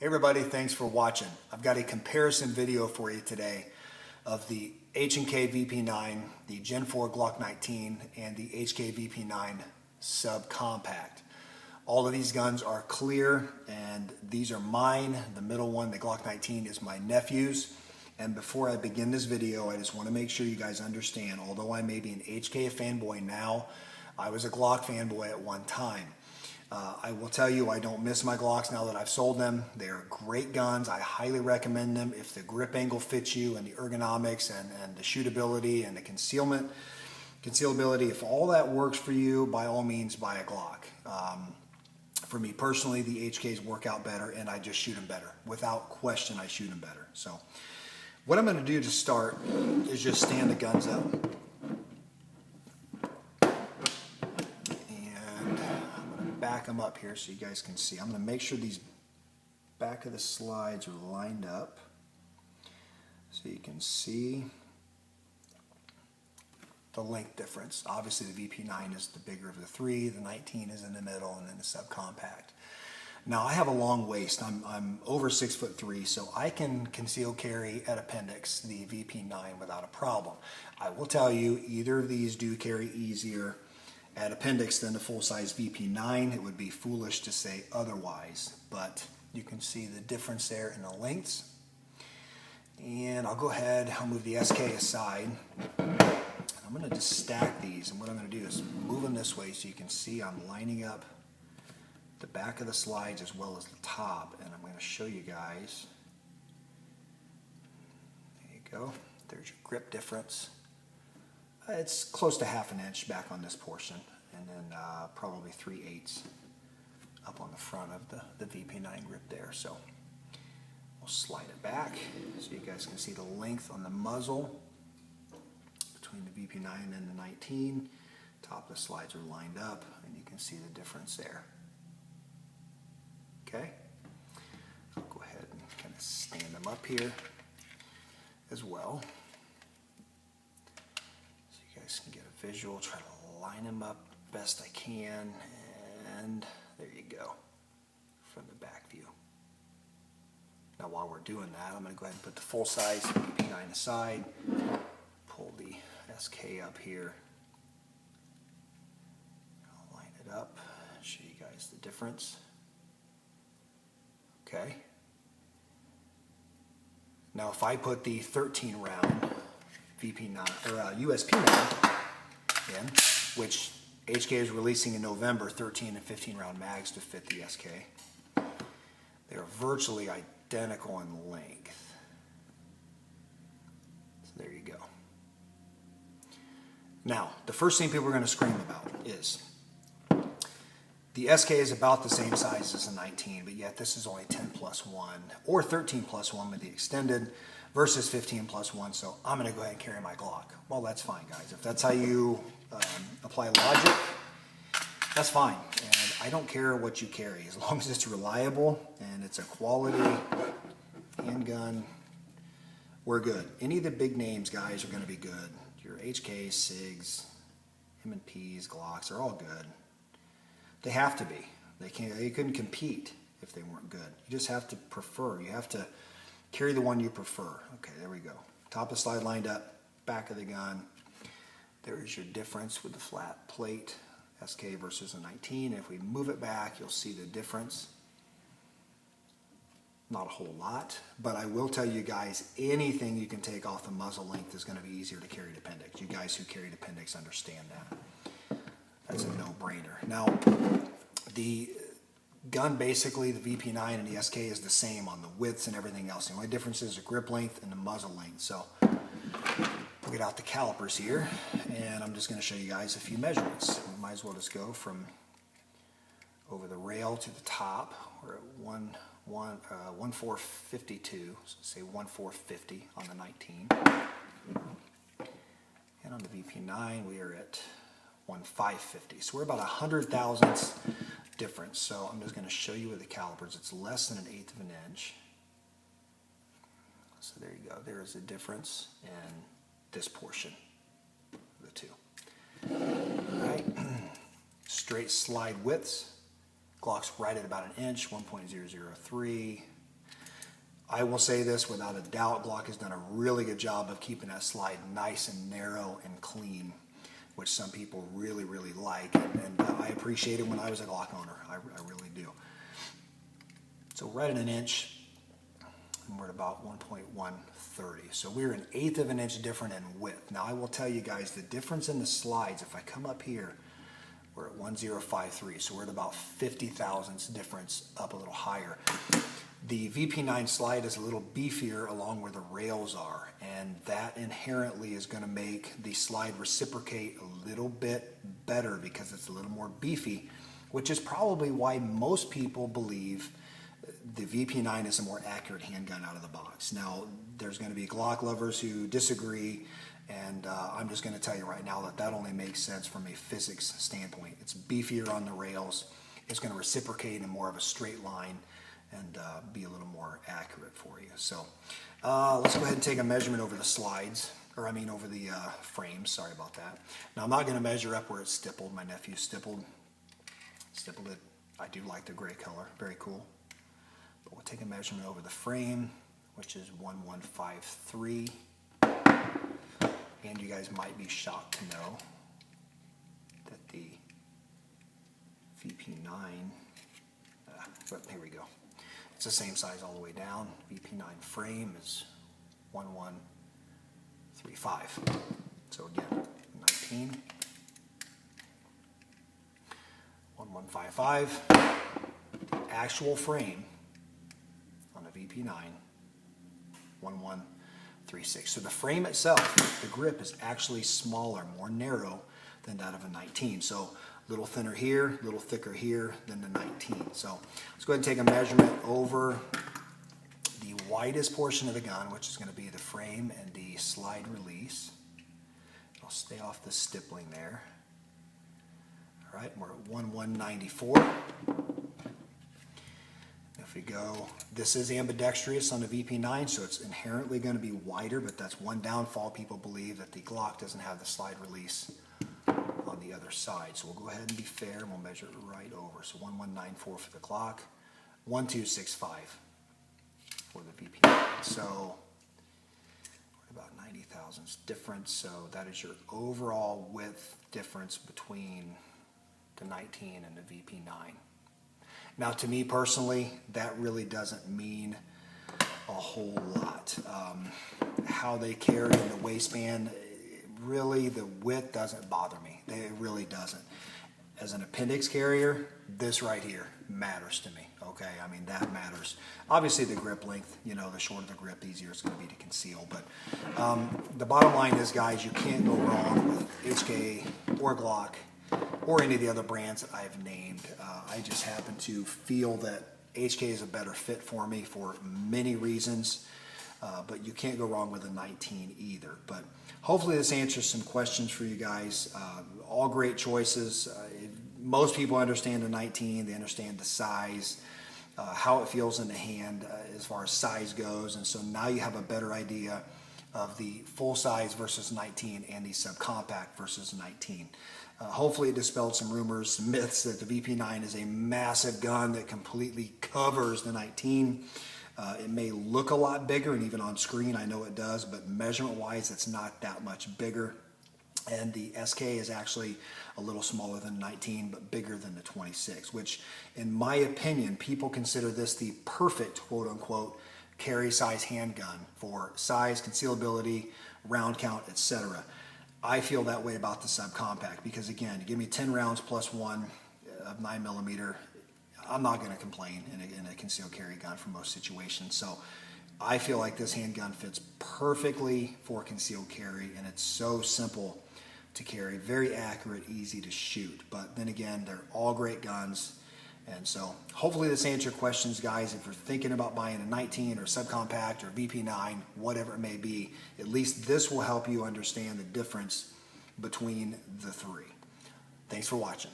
Hey everybody, thanks for watching. I've got a comparison video for you today of the H&K VP9, the Gen 4 Glock 19, and the HK VP9 Subcompact. All of these guns are clear, and these are mine. The middle one, the Glock 19, is my nephew's. And before I begin this video, I just want to make sure you guys understand, although I may be an HK fanboy now, I was a Glock fanboy at one time. I will tell you, I don't miss my Glocks now that I've sold them. They're great guns. I highly recommend them if the grip angle fits you and the ergonomics and the shootability and the concealability. If all that works for you, by all means, buy a Glock. For me personally, the HKs work out better and I just shoot them better. Without question, I shoot them better. So what I'm going to do to start is just stand the guns up. Back them up here so you guys can see. I'm going to make sure these back of the slides are lined up so you can see the length difference. Obviously the VP9 is the bigger of the three, the 19 is in the middle, and then the Subcompact. Now I have a long waist. I'm over 6'3", so I can conceal carry at appendix the VP9 without a problem. I will tell you, either of these do carry easier at appendix than the full-size VP9. It would be foolish to say otherwise, but you can see the difference there in the lengths. And I'll go ahead, I'll move the SK aside. I'm going to just stack these, and what I'm going to do is move them this way so you can see I'm lining up the back of the slides as well as the top, and I'm going to show you guys. There you go. There's your grip difference. It's close to ½ an inch back on this portion, and then probably 3/8 up on the front of the VP9 grip there. So we'll slide it back so you guys can see the length on the muzzle between the VP9 and the 19. Top of the slides are lined up, and you can see the difference there. Okay, I'll go ahead and kind of stand them up here as well. Can get a visual, try to line them up best I can, and there you go from the back view. Now while we're doing that, I'm going to go ahead and put the full size VP9 aside, pull the SK up here, I'll line it up, show you guys the difference. Okay. Now if I put the 13 round VP9 or USP9 in, which HK is releasing in November, 13 and 15 round mags to fit the SK. They are virtually identical in length. So there you go. Now, the first thing people are going to scream about is the SK is about the same size as the 19, but yet this is only 10+1 or 13+1 with the extended versus 15+1, so I'm going to go ahead and carry my Glock. Well, that's fine, guys. If that's how you apply logic, that's fine. And I don't care what you carry, as long as it's reliable and it's a quality handgun, we're good. Any of the big names, guys, are going to be good. Your HKs, SIGs, M&Ps, Glocks, they're all good. They have to be. They couldn't compete if they weren't good. You just have to prefer. You have to carry the one you prefer. Okay, there we go. Top of the slide lined up, back of the gun. There is your difference with the flat plate, SK versus a 19. If we move it back, you'll see the difference. Not a whole lot, but I will tell you guys, anything you can take off the muzzle length is going to be easier to carry to appendix. You guys who carry to appendix understand that. That's a no-brainer. Now, the gun, basically, the VP9 and the SK is the same on the widths and everything else. The only difference is the grip length and the muzzle length. So we'll get out the calipers here, and I'm just going to show you guys a few measurements. We might as well just go from over the rail to the top. We're at 1.452, so say 1.450 on the 19. And on the VP9, we are at 1.550. So we're about 100,000ths difference. So I'm just going to show you with the calipers. It's less than 1/8 of an inch. So there you go. There is a difference in this portion of the two. All right. Straight slide widths. Glock's right at about 1 inch, 1.003. I will say this without a doubt, Glock has done a really good job of keeping that slide nice and narrow and clean, which some people really, really like. And I appreciate it when I was a Glock owner. I really do. So right at an inch, and we're at about 1.130. So we're an eighth of an inch different in width. Now I will tell you guys the difference in the slides, if I come up here, we're at 1053. So we're at about 50 thousandths difference up a little higher. The VP9 slide is a little beefier along where the rails are, and that inherently is going to make the slide reciprocate a little bit better because it's a little more beefy, which is probably why most people believe the VP9 is a more accurate handgun out of the box. Now, there's going to be Glock lovers who disagree, and I'm just going to tell you right now that that only makes sense from a physics standpoint. It's beefier on the rails. It's going to reciprocate in more of a straight line and be a little more accurate for you. So let's go ahead and take a measurement over the slides, or I mean over the frames. Sorry about that. Now, I'm not going to measure up where it's stippled. My nephew stippled it. I do like the gray color. Very cool. But we'll take a measurement over the frame, which is 1153. And you guys might be shocked to know that the VP9, but here we go. It's the same size all the way down. VP9 frame is 1135. So again, 19, 1155. Actual frame on a VP9, 1136. So the frame itself, the grip is actually smaller, more narrow than that of a 19. So a little thinner here, a little thicker here than the 19. So let's go ahead and take a measurement over the widest portion of the gun, which is going to be the frame and the slide release. I'll stay off the stippling there. All right, we're at 1194. If we go, this is ambidextrous on the VP9, so it's inherently going to be wider, but that's one downfall. People believe that the Glock doesn't have the slide release on the other side. So we'll go ahead and be fair, and we'll measure it right over. So 1194 for the Glock, 1265 for the VP9. So we're about 90 thousandths difference. So that is your overall width difference between the 19 and the VP9. Now, to me personally, that really doesn't mean a whole lot. How they carry in the waistband, really, the width doesn't bother me. It really doesn't. As an appendix carrier, this right here matters to me, okay? I mean, that matters. Obviously, the grip length, you know, the shorter the grip, the easier it's going to be to conceal. But the bottom line is, guys, you can't go wrong with HK or Glock or any of the other brands that I've named. I just happen to feel that HK is a better fit for me for many reasons, but you can't go wrong with a 19 either. But hopefully this answers some questions for you guys. All great choices. Most people understand the 19, they understand the size, how it feels in the hand as far as size goes, and so now you have a better idea of the full size versus 19 and the subcompact versus 19. Hopefully it dispelled some rumors, some myths that the VP9 is a massive gun that completely covers the 19. It may look a lot bigger, and even on screen I know it does, but measurement-wise it's not that much bigger. And the SK is actually a little smaller than 19, but bigger than the 26, which in my opinion, people consider this the perfect, quote-unquote, carry size handgun for size, concealability, round count, etc. I feel that way about the subcompact because, again, you give me 10 rounds plus one of 9mm, I'm not going to complain in a concealed carry gun for most situations. So I feel like this handgun fits perfectly for concealed carry, and it's so simple to carry, very accurate, easy to shoot. But then again, they're all great guns. And so hopefully this answers your questions, guys. If you're thinking about buying a 19 or subcompact or VP9, whatever it may be, at least this will help you understand the difference between the three. Thanks for watching.